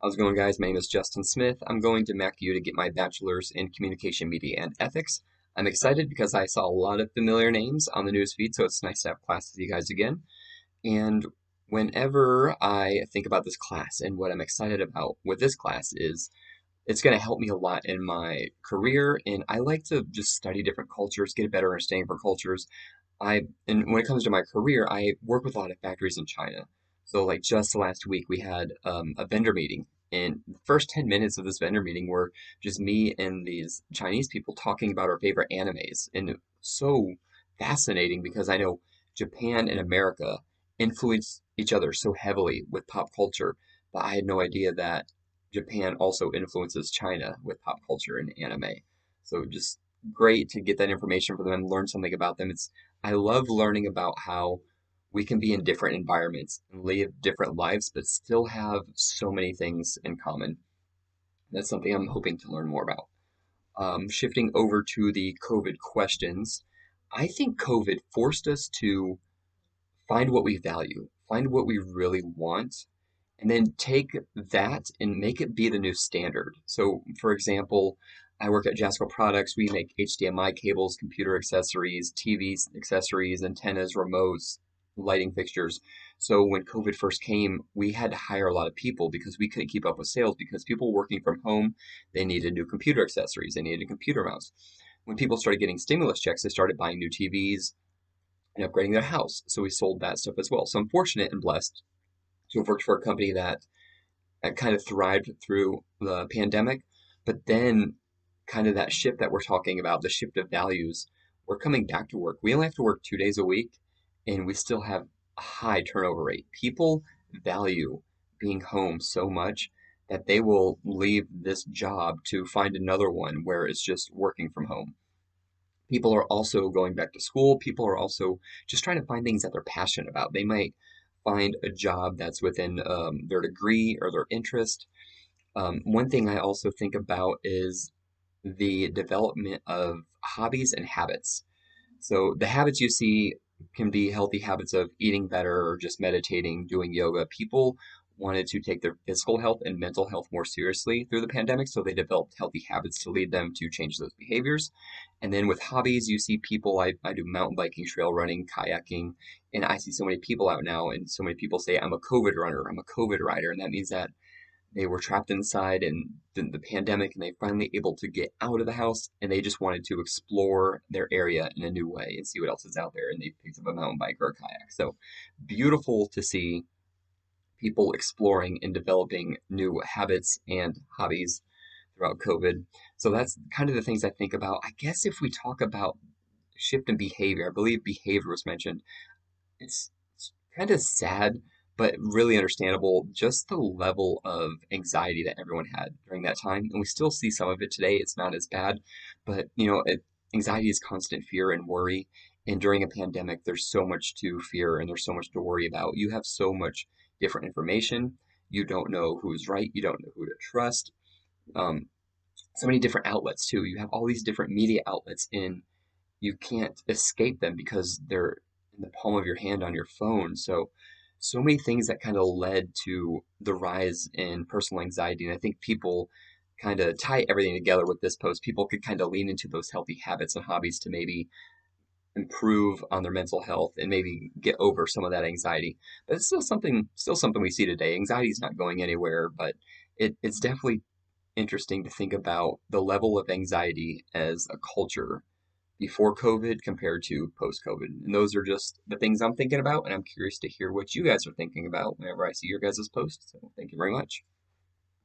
How's it going, guys? My name is Justin Smith. I'm going to MacU to get my bachelor's in communication, media, and ethics. I'm excited because I saw a lot of familiar names on the news feed, so it's nice to have class with you guys again. And whenever I think about this class and what I'm excited about with this class is it's going to help me a lot in my career, and I like to just study different cultures, get a better understanding for cultures. And when it comes to my career, I work with a lot of factories in China. So like just last week, we had a vendor meeting, and the first 10 minutes of this vendor meeting were just me and these Chinese people talking about our favorite animes, and it was so fascinating because I know Japan and America influence each other so heavily with pop culture, but I had no idea that Japan also influences China with pop culture and anime. So just great to get that information from them and learn something about them. I love learning about how we can be in different environments and live different lives, but still have so many things in common. That's something I'm hoping to learn more about. Shifting over to the COVID questions, I think COVID forced us to find what we value, find what we really want, and then take that and make it be the new standard. So, for example, I work at Jasco Products. We make HDMI cables, computer accessories, TV accessories, antennas, remotes, lighting fixtures. So when COVID first came, we had to hire a lot of people because we couldn't keep up with sales because people working from home, they needed new computer accessories, they needed a computer mouse. When people started getting stimulus checks, they started buying new TVs and upgrading their house. So we sold that stuff as well. So I'm fortunate and blessed to have worked for a company that kind of thrived through the pandemic. But then, kind of that shift that we're talking about, the shift of values, we're coming back to work. We only have to work 2 days a week, and we still have a high turnover rate. People value being home so much that they will leave this job to find another one where it's just working from home. People are also going back to school. People are also just trying to find things that they're passionate about. They might find a job that's within their degree or their interest. One thing I also think about is the development of hobbies and habits. So the habits you see can be healthy habits of eating better or just meditating, doing yoga. People wanted to take their physical health and mental health more seriously through the pandemic, so they developed healthy habits to lead them to change those behaviors. And then with hobbies, you see people, I do mountain biking, trail running, kayaking, and I see so many people out now, and so many people say, I'm a COVID runner, I'm a COVID rider, and that means that they were trapped inside and the pandemic and they finally able to get out of the house and they just wanted to explore their area in a new way and see what else is out there and they picked up a mountain bike or a kayak. So beautiful to see people exploring and developing new habits and hobbies throughout COVID. So that's kind of the things I think about. I guess if we talk about shift in behavior, I believe behavior was mentioned. It's kind of sad, but really understandable. Just the level of anxiety that everyone had during that time, and we still see some of it today. It's not as bad, but anxiety is constant fear and worry. And during a pandemic, there's so much to fear and there's so much to worry about. You have so much different information. You don't know who's right. You don't know who to trust. Um, so many different outlets too. You have all these different media outlets in you can't escape them because they're in the palm of your hand on your phone. So many things that kind of led to the rise in personal anxiety. And I think people kind of tie everything together with this post. People could kind of lean into those healthy habits and hobbies to maybe improve on their mental health and maybe get over some of that anxiety. But it's still something we see today. Anxiety is not going anywhere, but it's definitely interesting to think about the level of anxiety as a culture before COVID compared to post COVID. And those are just the things I'm thinking about. And I'm curious to hear what you guys are thinking about whenever I see your guys' posts. So thank you very much.